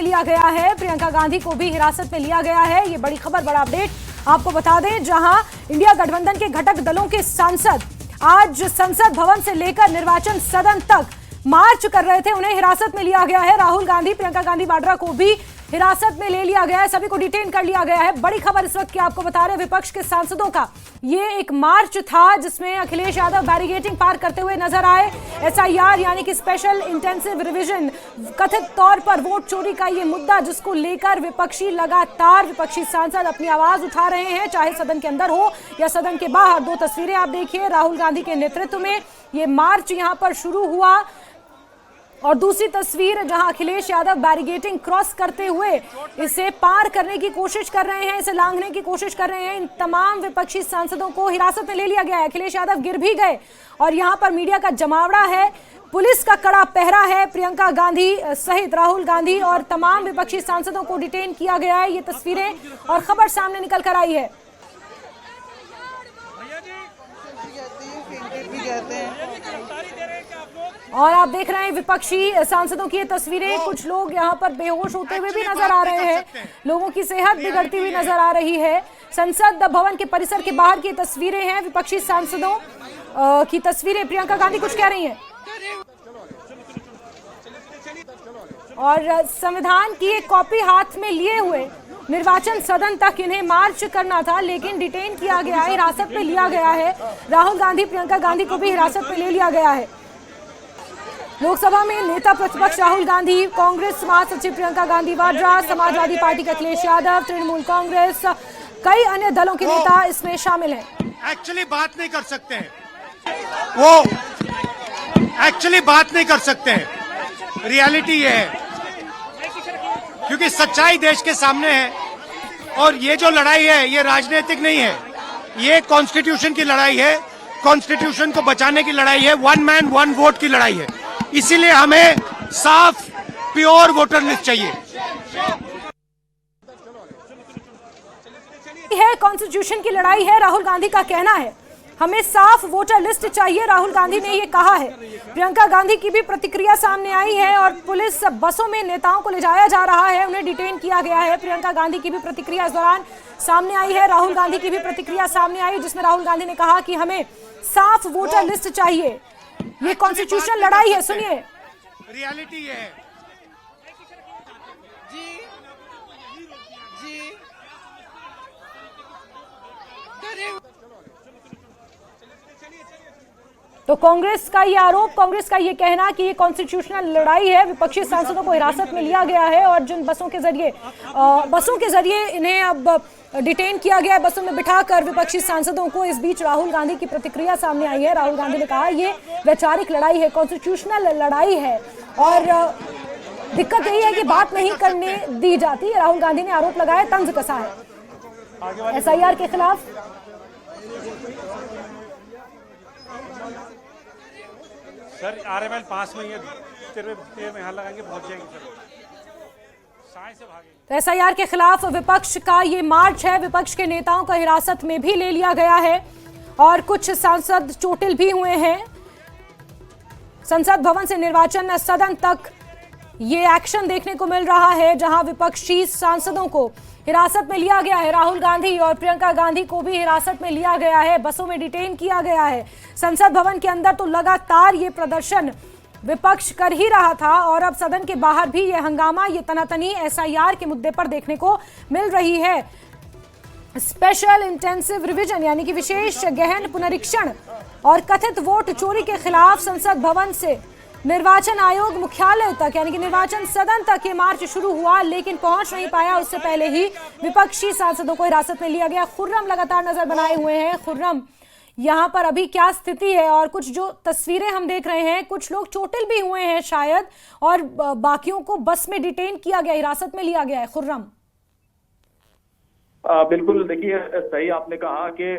लिया गया है, प्रियंका गांधी को भी हिरासत में लिया गया है। ये बड़ी खबर, बड़ा अपडेट आपको बता दें, जहां इंडिया गठबंधन के घटक दलों के सांसद आज संसद भवन से लेकर निर्वाचन सदन तक मार्च कर रहे थे, उन्हें हिरासत में लिया गया है। राहुल गांधी, प्रियंका गांधी वाड्रा को भी हिरासत में ले लिया गया है, सभी को डिटेन कर लिया गया है। बड़ी खबर इस वक्त की आपको बता रहे, विपक्ष के सांसदों का ये एक मार्च था जिसमें अखिलेश यादव बैरिकेडिंग पार करते हुए नजर आए। एसआईआर यानी कि स्पेशल इंटेंसिव रिवीजन, कथित तौर पर वोट चोरी का ये मुद्दा जिसको लेकर लगातार विपक्षी सांसद अपनी आवाज उठा रहे हैं, चाहे सदन के अंदर हो या सदन के बाहर। दो तस्वीरें आप देखिए, राहुल गांधी के नेतृत्व में ये मार्च यहां पर शुरू हुआ और दूसरी तस्वीर जहां अखिलेश यादव बैरिकेडिंग क्रॉस करते हुए इसे पार करने की कोशिश कर रहे हैं, इसे लांघने की कोशिश कर रहे हैं। इन तमाम विपक्षी सांसदों को हिरासत में ले लिया गया है। अखिलेश यादव गिर भी गए और यहां पर मीडिया का जमावड़ा है, पुलिस का कड़ा पहरा है। प्रियंका गांधी सहित राहुल गांधी और तमाम विपक्षी सांसदों को डिटेन किया गया है। ये तस्वीरें और खबर सामने निकल कर आई है। और आप देख रहे हैं विपक्षी सांसदों की ये तस्वीरें, कुछ लोग यहाँ पर बेहोश होते हुए भी नजर आ रहे हैं, लोगों की सेहत बिगड़ती हुई नजर आ रही है। संसद भवन के परिसर के बाहर की तस्वीरें हैं, विपक्षी सांसदों की तस्वीरें। प्रियंका गांधी कुछ कह रही हैं और संविधान की एक कॉपी हाथ में लिए हुए निर्वाचन सदन तक इन्हें मार्च करना था, लेकिन डिटेन किया गया है, हिरासत में लिया गया है। राहुल गांधी, प्रियंका गांधी को भी हिरासत में ले लिया गया है। लोकसभा में नेता प्रतिपक्ष राहुल गांधी, कांग्रेस महासचिव प्रियंका गांधी वाड्रा, समाजवादी पार्टी के अखिलेश यादव, तृणमूल कांग्रेस, कई अन्य दलों के नेता इसमें शामिल हैं। एक्चुअली बात नहीं कर सकते हैं, वो एक्चुअली बात नहीं कर सकते हैं। रियलिटी ये है, क्योंकि सच्चाई देश के सामने है और ये जो लड़ाई है ये राजनीतिक नहीं है, ये कॉन्स्टिट्यूशन की लड़ाई है, कॉन्स्टिट्यूशन को बचाने की लड़ाई है, वन मैन वन वोट की लड़ाई है। इसीलिए हमें साफ प्योर वोटर लिस्ट चाहिए है, कॉन्स्टिट्यूशन की लड़ाई है। राहुल गांधी का कहना है हमें साफ वोटर लिस्ट चाहिए, राहुल गांधी ने ये कहा है। प्रियंका गांधी की भी प्रतिक्रिया सामने आई है और पुलिस बसों में नेताओं को ले जाया जा रहा है, उन्हें डिटेन किया गया है। प्रियंका गांधी की भी प्रतिक्रिया इस दौरान सामने आई है, राहुल गांधी की भी प्रतिक्रिया सामने आई, जिसमें राहुल गांधी ने कहा कि हमें साफ वोटर लिस्ट चाहिए। ये कॉन्स्टिट्यूशनल लड़ाई है, सुनिए। रियलिटी है तो कांग्रेस का ये आरोप, कांग्रेस का ये कहना कि ये कॉन्स्टिट्यूशनल लड़ाई है, विपक्षी सांसदों को हिरासत में लिया गया है और जिन बसों के जरिए इन्हें अब डिटेन किया गया है, बसों में बिठाकर विपक्षी सांसदों को। इस बीच राहुल गांधी की प्रतिक्रिया सामने आई है। राहुल गांधी ने कहा ये वैचारिक लड़ाई है, कॉन्स्टिट्यूशनल लड़ाई है और दिक्कत यही है कि बात नहीं करने दी जाती। राहुल गांधी ने आरोप लगाया, तंज कसा है एसआईआर के खिलाफ। सर आरएमएल पास में तेरे में हाथ लगाएंगे, पहुंच जाएंगे सर, साए से भागेंगे। तो एसआईआर के खिलाफ विपक्ष का ये मार्च है, विपक्ष के नेताओं को हिरासत में भी ले लिया गया है और कुछ सांसद चोटिल भी हुए हैं। संसद भवन से निर्वाचन सदन तक ये एक्शन देखने को मिल रहा है, जहां विपक्षी सांसदों को हिरासत में लिया गया है। राहुल गांधी और प्रियंका गांधी को भी हिरासत में लिया गया है, बसों में डिटेन किया गया है। संसद भवन के अंदर तो लगातार ये प्रदर्शन विपक्ष कर ही रहा था और अब सदन के बाहर भी ये हंगामा, ये तनातनी एसआईआर के मुद्दे पर देखने को मिल रही है। स्पेशल इंटेंसिव रिवीजन यानी कि विशेष गहन पुनरीक्षण और कथित वोट चोरी के खिलाफ संसद भवन से निर्वाचन आयोग मुख्यालय तक यानी कि निर्वाचन सदन तक ये मार्च शुरू हुआ, लेकिन पहुंच नहीं पाया। उससे पहले ही विपक्षी सांसदों को हिरासत में लिया गया। खुर्रम लगातार नजर बनाए हुए हैं। खुर्रम, यहाँ पर अभी क्या स्थिति है? और कुछ जो तस्वीरें हम देख रहे हैं, कुछ लोग चोटिल भी हुए हैं शायद और बाकियों को बस में डिटेन किया गया, हिरासत में लिया गया है। खुर्रम, बिल्कुल, देखिए सही आपने कहा कि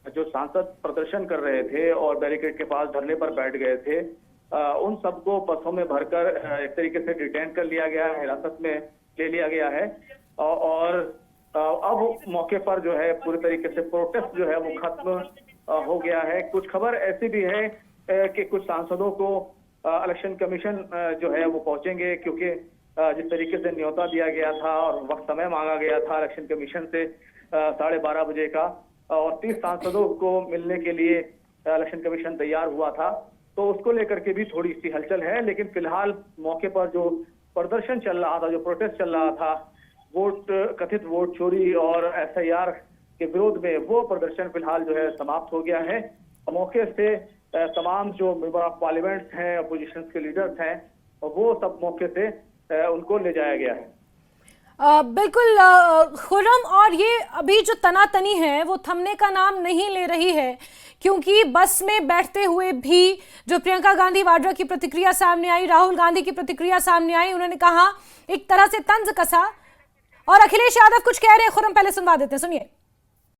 जो सांसद प्रदर्शन कर रहे थे और बैरिकेड के पास धरने पर बैठ गए थे, उन सबको बसों में भरकर एक तरीके से डिटेन कर लिया गया है, हिरासत में ले लिया गया है। और अब मौके पर जो है पूरी तरीके से प्रोटेस्ट जो है वो खत्म हो गया है। कुछ खबर ऐसी भी है कि कुछ सांसदों को इलेक्शन कमीशन जो है वो पहुंचेंगे, क्योंकि जिस तरीके से न्योता दिया गया था और वक्त समय मांगा गया था इलेक्शन कमीशन से 12:30 बजे का, और 30 सांसदों को मिलने के लिए इलेक्शन कमीशन तैयार हुआ था, तो उसको लेकर के भी थोड़ी सी हलचल है। लेकिन फिलहाल मौके पर जो प्रदर्शन चल रहा था, जो प्रोटेस्ट चल रहा था कथित वोट चोरी और SIR के विरोध में, वो प्रदर्शन फिलहाल जो है समाप्त हो गया है। मौके से तमाम जो मेंबर ऑफ पार्लियामेंट हैं, अपोजिशन के लीडर्स हैं, वो सब मौके से उनको ले जाया गया है। बिल्कुल खुर्रम, और ये अभी जो तनातनी है वो थमने का नाम नहीं ले रही है, क्योंकि बस में बैठते हुए भी जो प्रियंका गांधी वाड्रा की प्रतिक्रिया सामने आई, राहुल गांधी की प्रतिक्रिया सामने आई, उन्होंने कहा एक तरह से तंज कसा, और अखिलेश यादव कुछ कह रहे हैं। खुर्रम पहले सुनवा देते हैं, सुनिए।